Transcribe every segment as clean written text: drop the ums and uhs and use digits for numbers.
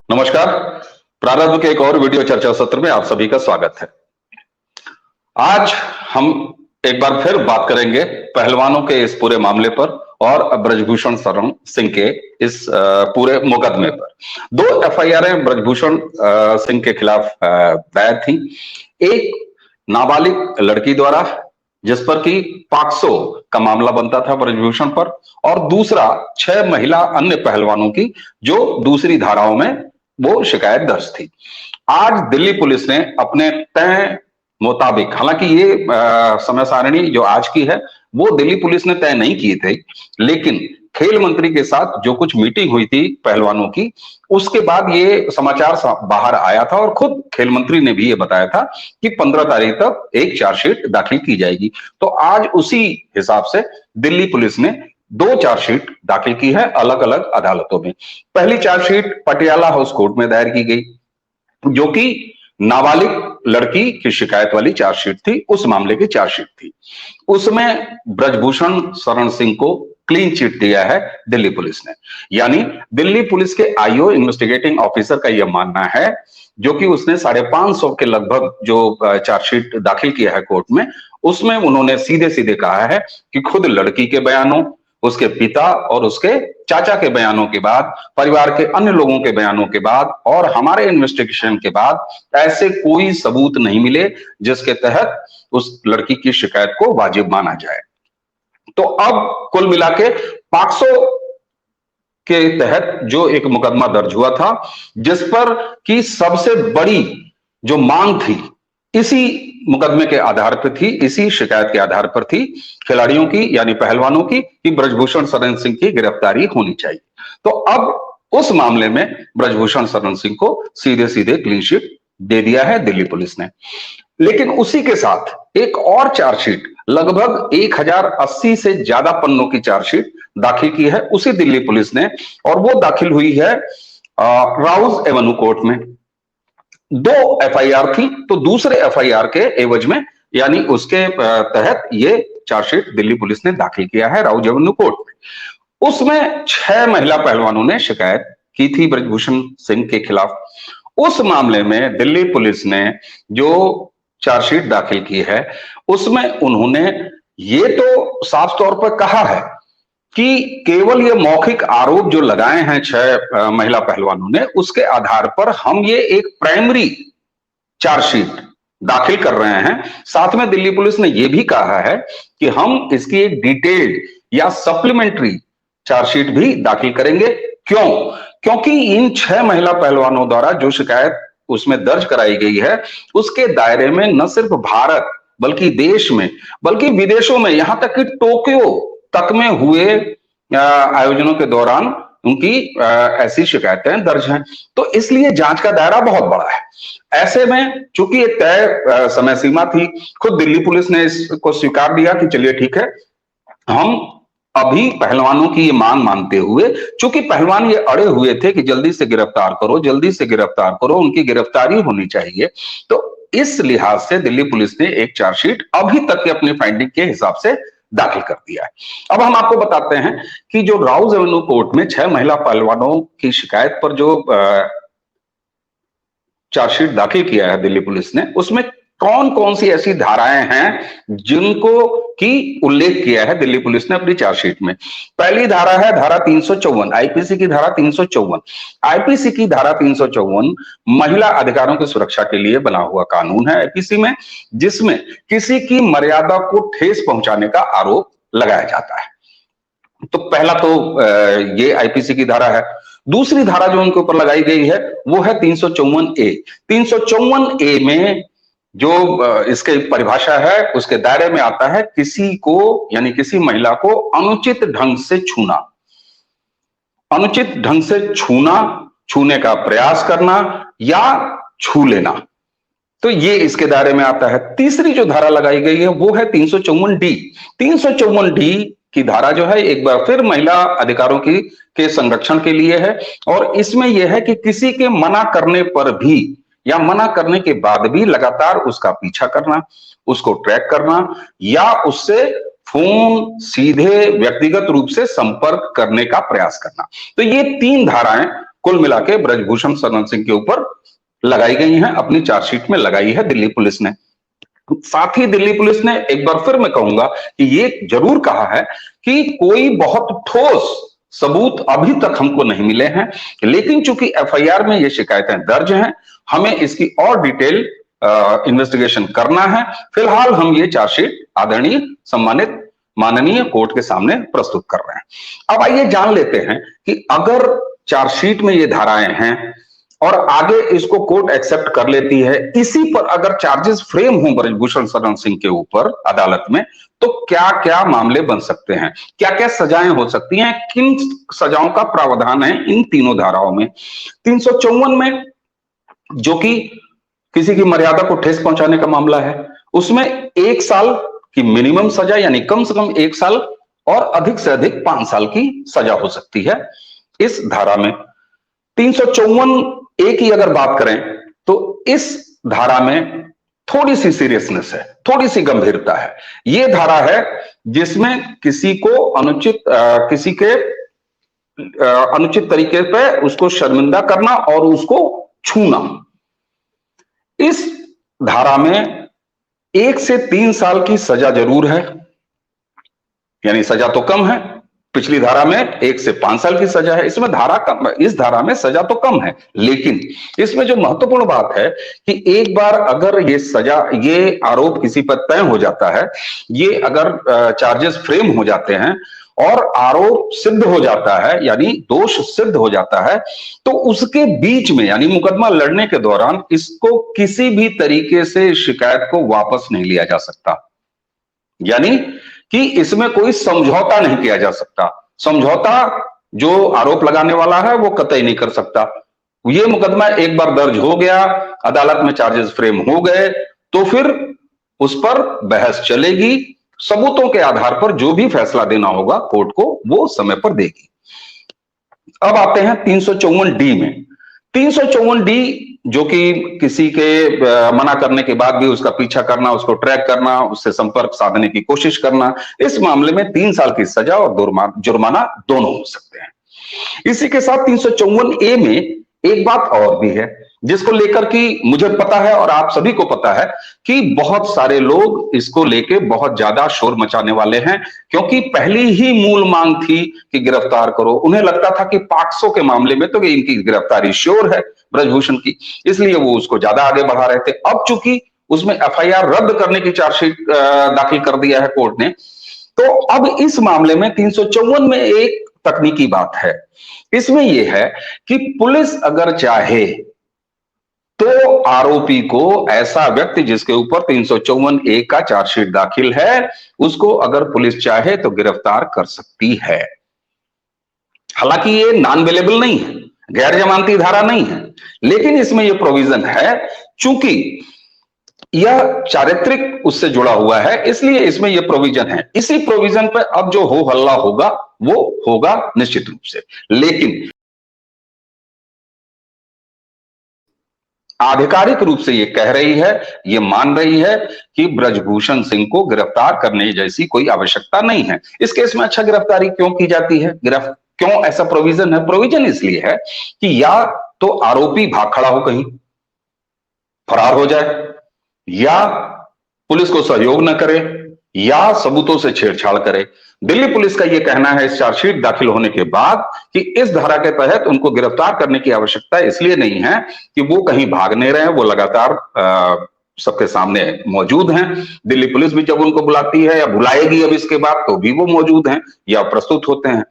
नमस्कार। प्रारंभ के एक और वीडियो चर्चा सत्र में आप सभी का स्वागत है। आज हम एक बार फिर बात करेंगे पहलवानों के इस पूरे मामले पर और ब्रजभूषण शरण सिंह के इस पूरे मुकदमे पर। 2 एफआईआर ब्रजभूषण सिंह के खिलाफ दायर थी। एक नाबालिग लड़की द्वारा, जिस पर कि पॉक्सो का मामला बनता था ब्रजभूषण पर, और दूसरा 6 महिला अन्य पहलवानों की, जो दूसरी धाराओं में वो शिकायत दर्ज थी। आज दिल्ली पुलिस ने अपने तय मुताबिक, हालांकि ये समय सारणी जो आज की है वो दिल्ली पुलिस ने तय नहीं की थी, लेकिन खेल मंत्री के साथ जो कुछ मीटिंग हुई थी पहलवानों की, उसके बाद ये समाचार बाहर आया था और खुद खेल मंत्री ने भी ये बताया था कि 15 तारीख तक एक चार्जशीट दाखिल की जाएगी। तो आज उसी हिसाब से दिल्ली पुलिस ने 2 चार्जशीट दाखिल की है अलग अलग अदालतों में। पहली चार्जशीट पटियाला हाउस कोर्ट में दायर की गई, जो कि नाबालिग लड़की की शिकायत वाली चार्जशीट थी, उस मामले की चार्जशीट थी। उसमें ब्रजभूषण शरण सिंह को क्लीन चिट दिया है दिल्ली पुलिस ने। यानी दिल्ली पुलिस के आईओ इन्वेस्टिगेटिंग ऑफिसर का यह मानना है, जो कि उसने 550 के लगभग जो चार्जशीट दाखिल किया है कोर्ट में, उसमें उन्होंने सीधे सीधे कहा है कि खुद लड़की के बयानों, उसके पिता और उसके चाचा के बयानों के बाद, परिवार के अन्य लोगों के बयानों के बाद और हमारे इन्वेस्टिगेशन के बाद ऐसे कोई सबूत नहीं मिले जिसके तहत उस लड़की की शिकायत को वाजिब माना जाए। तो अब कुल मिला के पॉक्सो के तहत जो एक मुकदमा दर्ज हुआ था, जिस पर की सबसे बड़ी जो मांग थी इसी मुकदमे के आधार पर थी, इसी शिकायत के आधार पर थी, खिलाड़ियों की यानी पहलवानों की, कि ब्रजभूषण शरण सिंह की गिरफ्तारी होनी चाहिए। तो अब उस मामले में ब्रजभूषण शरण सिंह को सीधे सीधे क्लीन चिट दे दिया है दिल्ली पुलिस ने। लेकिन उसी के साथ एक और चार्जशीट, लगभग 1080 से ज्यादा पन्नों की चार्जशीट दाखिल की है उसी दिल्ली पुलिस ने, और वो दाखिल हुई है राउज एवेन्यू कोर्ट में। 2 एफआईआर थी, तो दूसरे एफआईआर के एवज में, यानी उसके तहत ये चार्जशीट दिल्ली पुलिस ने दाखिल किया है राउज एवेन्यू कोर्ट में। उसमें 6 महिला पहलवानों ने शिकायत की थी ब्रजभूषण सिंह के खिलाफ। उस मामले में दिल्ली पुलिस ने जो चार्जशीट दाखिल की है, उसमें उन्होंने ये तो साफ तौर पर कहा है कि केवल ये मौखिक आरोप जो लगाए हैं 6 महिला पहलवानों ने, उसके आधार पर हम ये एक प्राइमरी चार्जशीट दाखिल कर रहे हैं। साथ में दिल्ली पुलिस ने यह भी कहा है कि हम इसकी एक डिटेल्ड या सप्लीमेंट्री चार्जशीट भी दाखिल करेंगे। क्यों? क्योंकि इन 6 महिला पहलवानों द्वारा जो शिकायत उसमें दर्ज कराई गई है, उसके दायरे में न सिर्फ भारत बल्कि देश में, बल्कि विदेशों में, यहां तक कि टोक्यो तक में हुए आयोजनों के दौरान उनकी ऐसी शिकायतें दर्ज हैं। तो इसलिए जांच का दायरा बहुत बड़ा है। ऐसे में चूंकि एक तय समय सीमा थी, खुद दिल्ली पुलिस ने इसको स्वीकार दिया कि चलिए ठीक है, हम अभी पहलवानों की ये मांग मानते हुए, चूंकि पहलवान ये अड़े हुए थे कि जल्दी से गिरफ्तार करो, जल्दी से गिरफ्तार करो, उनकी गिरफ्तारी होनी चाहिए, तो इस लिहाज से दिल्ली पुलिस ने एक चार्जशीट अभी तक के अपनी फाइंडिंग के हिसाब से दाखिल कर दिया है। अब हम आपको बताते हैं कि जो राउज एवेन्यू कोर्ट में 6 महिला पहलवानों की शिकायत पर जो चार्जशीट दाखिल किया है दिल्ली पुलिस ने, उसमें कौन कौन सी ऐसी धाराएं हैं जिनको की उल्लेख किया है दिल्ली पुलिस ने अपनी चार्जशीट में। पहली धारा है धारा 354, आईपीसी की धारा 354। आईपीसी की धारा 354 महिला अधिकारों की सुरक्षा के लिए बना हुआ कानून है आईपीसी में, जिसमें किसी की मर्यादा को ठेस पहुंचाने का आरोप लगाया जाता है। तो पहला तो ये आईपीसी की धारा है। दूसरी धारा जो उनके ऊपर लगाई गई है वो है 354A। 354A में जो इसके परिभाषा है, उसके दायरे में आता है किसी को, यानी किसी महिला को अनुचित ढंग से छूना, अनुचित ढंग से छूना, छूने का प्रयास करना या छू लेना, तो ये इसके दायरे में आता है। तीसरी जो धारा लगाई गई है वो है 354D। 354D की धारा जो है एक बार फिर महिला अधिकारों की के संरक्षण के लिए है, और इसमें यह है कि किसी के मना करने पर भी या मना करने के बाद भी लगातार उसका पीछा करना, उसको ट्रैक करना या उससे फोन सीधे व्यक्तिगत रूप से संपर्क करने का प्रयास करना। तो ये 3 धाराएं कुल मिला के ब्रजभूषण शरण सिंह के ऊपर लगाई गई हैं, अपनी चार्जशीट में लगाई है दिल्ली पुलिस ने। साथ ही दिल्ली पुलिस ने एक बार फिर मैं कहूंगा कि ये जरूर कहा है कि कोई बहुत ठोस सबूत अभी तक हमको नहीं मिले हैं, लेकिन चूंकि एफआईआर में ये शिकायतें दर्ज हैं, हमें इसकी और डिटेल इन्वेस्टिगेशन करना है। फिलहाल हम ये चार्जशीट आदरणीय सम्मानित माननीय कोर्ट के सामने प्रस्तुत कर रहे हैं। अब आइए जान लेते हैं कि अगर चार्जशीट में ये धाराएं हैं और आगे इसको कोर्ट एक्सेप्ट कर लेती है, इसी पर अगर चार्जेस फ्रेम हो ब्रजभूषण शरण सिंह के ऊपर अदालत में, तो क्या क्या मामले बन सकते हैं, क्या क्या सजाएं हो सकती हैं, किन सजाओं का प्रावधान है इन तीनों धाराओं में। 354 में, जो कि किसी की मर्यादा को ठेस पहुंचाने का मामला है, उसमें 1 साल की मिनिमम सजा, यानी कम से कम 1 साल और अधिक से अधिक 5 साल की सजा हो सकती है इस धारा में। 354A की अगर बात करें तो इस धारा में थोड़ी सी सीरियसनेस है, थोड़ी सी गंभीरता है। यह धारा है जिसमें किसी को किसी के अनुचित तरीके पे उसको शर्मिंदा करना और उसको छूना। इस धारा में 1 से 3 साल की सजा जरूर है, यानी सजा तो कम है। पिछली धारा में 1 से 5 साल की सजा है, इसमें धारा कम, इस धारा में सजा तो कम है, लेकिन इसमें जो महत्वपूर्ण बात है कि एक बार अगर ये सजा, ये आरोप किसी पर तय हो जाता है, ये अगर चार्जेस फ्रेम हो जाते हैं और आरोप सिद्ध हो जाता है, यानी दोष सिद्ध हो जाता है, तो उसके बीच में, यानी मुकदमा लड़ने के दौरान, इसको किसी भी तरीके से शिकायत को वापस नहीं लिया जा सकता, यानी कि इसमें कोई समझौता नहीं किया जा सकता। समझौता जो आरोप लगाने वाला है वो कतई नहीं कर सकता। ये मुकदमा एक बार दर्ज हो गया, अदालत में चार्जेस फ्रेम हो गए, तो फिर उस पर बहस चलेगी, सबूतों के आधार पर जो भी फैसला देना होगा कोर्ट को वो समय पर देगी। अब आते हैं 354D में। 354D, जो कि किसी के मना करने के बाद भी उसका पीछा करना, उसको ट्रैक करना, उससे संपर्क साधने की कोशिश करना, इस मामले में 3 साल की सजा और जुर्माना दोनों हो सकते हैं। इसी के साथ 354A में एक बात और भी है, जिसको लेकर कि मुझे पता है और आप सभी को पता है कि बहुत सारे लोग इसको लेके बहुत ज्यादा शोर मचाने वाले हैं, क्योंकि पहली ही मूल मांग थी कि गिरफ्तार करो। उन्हें लगता था कि पॉक्सो के मामले में तो इनकी गिरफ्तारी श्योर है ब्रजभूषण की, इसलिए वो उसको ज्यादा आगे बढ़ा रहे थे। अब चूंकि उसमें एफआईआर रद्द करने की चार्जशीट दाखिल कर दिया है कोर्ट ने, तो अब इस मामले में 354 में एक तकनीकी बात है। इसमें यह है कि पुलिस अगर चाहे तो आरोपी को, ऐसा व्यक्ति जिसके ऊपर 354A का चार्जशीट दाखिल है, उसको अगर पुलिस चाहे तो गिरफ्तार कर सकती है। हालांकि ये नॉन अवेलेबल नहीं है, गैर जमानती धारा नहीं है, लेकिन इसमें यह प्रोविजन है, चूंकि यह चारित्रिक उससे जुड़ा हुआ है, इसलिए इसमें यह प्रोविजन है। इसी प्रोविजन पर अब जो हो हल्ला होगा वो होगा निश्चित रूप से, लेकिन आधिकारिक रूप से ये कह रही है, ये मान रही है कि ब्रजभूषण सिंह को गिरफ्तार करने जैसी कोई आवश्यकता नहीं है। इस केस में अच्छा गिरफ्तारी क्यों की जाती है, क्यों ऐसा प्रोविजन है? प्रोविजन इसलिए है कि या तो आरोपी भाग खड़ा हो, कहीं फरार हो जाए, या पुलिस को सहयोग न करे, या सबूतों से छेड़छाड़ करे। दिल्ली पुलिस का यह कहना है इस चार्जशीट दाखिल होने के बाद कि इस धारा के तहत उनको गिरफ्तार करने की आवश्यकता इसलिए नहीं है कि वो कहीं भाग नहीं रहे हैं, वो लगातार सबके सामने मौजूद हैं। दिल्ली पुलिस भी जब उनको बुलाती है या बुलाएगी अब इसके बाद, तो भी वो मौजूद हैं या प्रस्तुत होते हैं।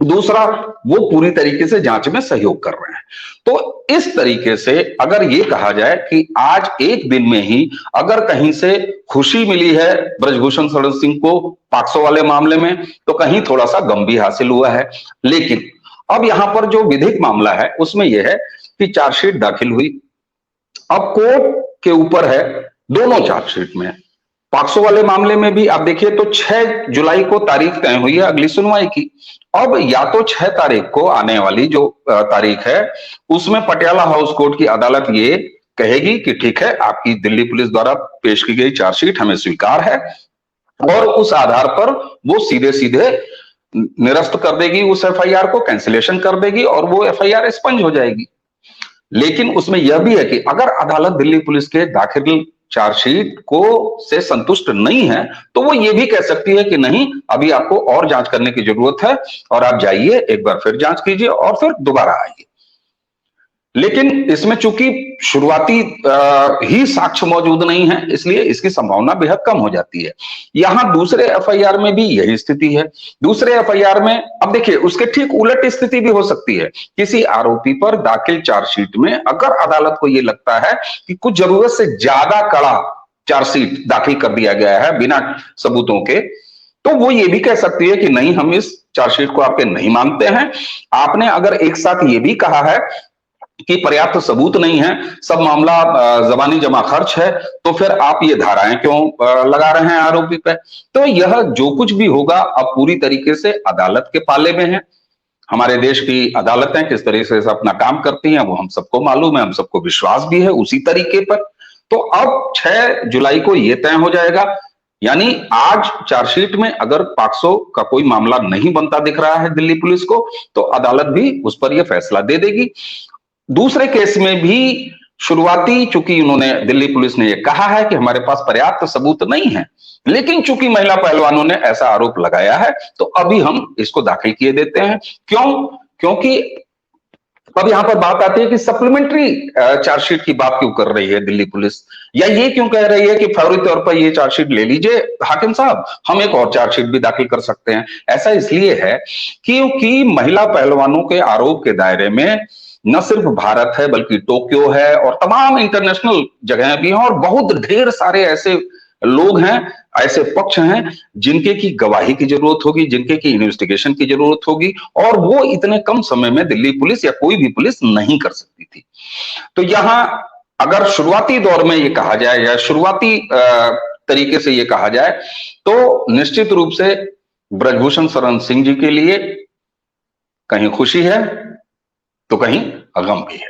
दूसरा, वो पूरी तरीके से जांच में सहयोग कर रहे हैं। तो इस तरीके से अगर ये कहा जाए कि आज एक दिन में ही अगर कहीं से खुशी मिली है ब्रजभूषण शरण सिंह को पॉक्सो वाले मामले में, तो कहीं थोड़ा सा गम भी हासिल हुआ है। लेकिन अब यहां पर जो विधिक मामला है उसमें यह है कि चार्जशीट दाखिल हुई, अब कोर्ट के ऊपर है दोनों चार्जशीट में। पॉक्सो वाले मामले में भी आप देखिए तो 6 जुलाई को तारीख तय हुई है अगली सुनवाई की। अब या तो 6 तारीख को आने वाली जो तारीख है उसमें पटियाला हाउस कोर्ट की अदालत ये कहेगी कि ठीक है, आपकी दिल्ली पुलिस द्वारा पेश की गई चार्जशीट हमें स्वीकार है, और उस आधार पर वो सीधे सीधे निरस्त कर देगी, उस एफआईआर को कैंसिलेशन कर देगी और वो एफआईआर एक्सपंज हो जाएगी। लेकिन उसमें यह भी है कि अगर अदालत दिल्ली पुलिस के दाखिल चार्जशीट को से संतुष्ट नहीं है तो वो ये भी कह सकती है कि नहीं, अभी आपको और जांच करने की जरूरत है और आप जाइए, एक बार फिर जांच कीजिए और फिर दोबारा आइए। लेकिन इसमें चूंकि शुरुआती ही साक्ष्य मौजूद नहीं है, इसलिए इसकी संभावना बेहद कम हो जाती है। यहां दूसरे एफआईआर में भी यही स्थिति है। दूसरे एफआईआर में अब देखिए, उसके ठीक उलट स्थिति भी हो सकती है। किसी आरोपी पर दाखिल चार्जशीट में अगर अदालत को यह लगता है कि कुछ जरूरत से ज्यादा कड़ा चार्जशीट दाखिल कर दिया गया है बिना सबूतों के, तो वो ये भी कह सकती है कि नहीं, हम इस चार्जशीट को आपके नहीं मानते हैं। आपने अगर एक साथ ये भी कहा है कि पर्याप्त सबूत नहीं है, सब मामला जबानी जमा खर्च है, तो फिर आप ये धाराएं क्यों लगा रहे हैं आरोपी पे? तो यह जो कुछ भी होगा अब पूरी तरीके से अदालत के पाले में है। हमारे देश की अदालतें किस तरीके से अपना काम करती हैं वो हम सबको मालूम है, हम सबको विश्वास भी है उसी तरीके पर। तो अब 6 जुलाई को यह तय हो जाएगा, यानी आज चार्जशीट में अगर पॉक्सो का कोई मामला नहीं बनता दिख रहा है दिल्ली पुलिस को, तो अदालत भी उस पर यह फैसला दे देगी। दूसरे केस में भी शुरुआती, चूंकि उन्होंने दिल्ली पुलिस ने यह कहा है कि हमारे पास पर्याप्त सबूत नहीं है, लेकिन चूंकि महिला पहलवानों ने ऐसा आरोप लगाया है तो अभी हम इसको दाखिल किए देते हैं। क्यों? क्योंकि अब यहां पर बात आती है कि सप्लीमेंट्री चार्जशीट की बात क्यों कर रही है दिल्ली पुलिस, या ये क्यों कह रही है कि फौरी तौर पर ये चार्जशीट ले लीजिए हाकिम साहब, हम एक और चार्जशीट भी दाखिल कर सकते हैं। ऐसा इसलिए है क्योंकि महिला पहलवानों के आरोप के दायरे में न सिर्फ भारत है बल्कि टोक्यो है और तमाम इंटरनेशनल जगह भी हैं और बहुत ढेर सारे ऐसे लोग हैं, ऐसे पक्ष हैं जिनके की गवाही की जरूरत होगी, जिनके की इन्वेस्टिगेशन की जरूरत होगी, और वो इतने कम समय में दिल्ली पुलिस या कोई भी पुलिस नहीं कर सकती थी। तो यहां अगर शुरुआती दौर में ये कहा जाए या शुरुआती तरीके से ये कहा जाए तो निश्चित रूप से ब्रजभूषण शरण सिंह जी के लिए कहीं खुशी है तो कहीं गम भी है।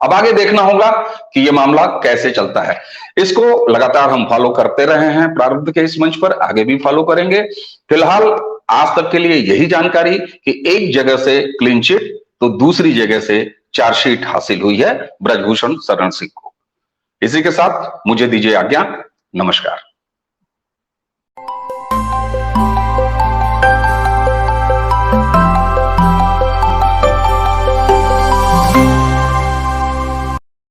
अब आगे देखना होगा कि यह मामला कैसे चलता है। इसको लगातार हम फॉलो करते रहे हैं प्रारब्ध के इस मंच पर, आगे भी फॉलो करेंगे। फिलहाल आज तक के लिए यही जानकारी कि एक जगह से क्लीन चिट तो दूसरी जगह से चार्जशीट हासिल हुई है ब्रजभूषण शरण सिंह को। इसी के साथ मुझे दीजिए आज्ञा। नमस्कार।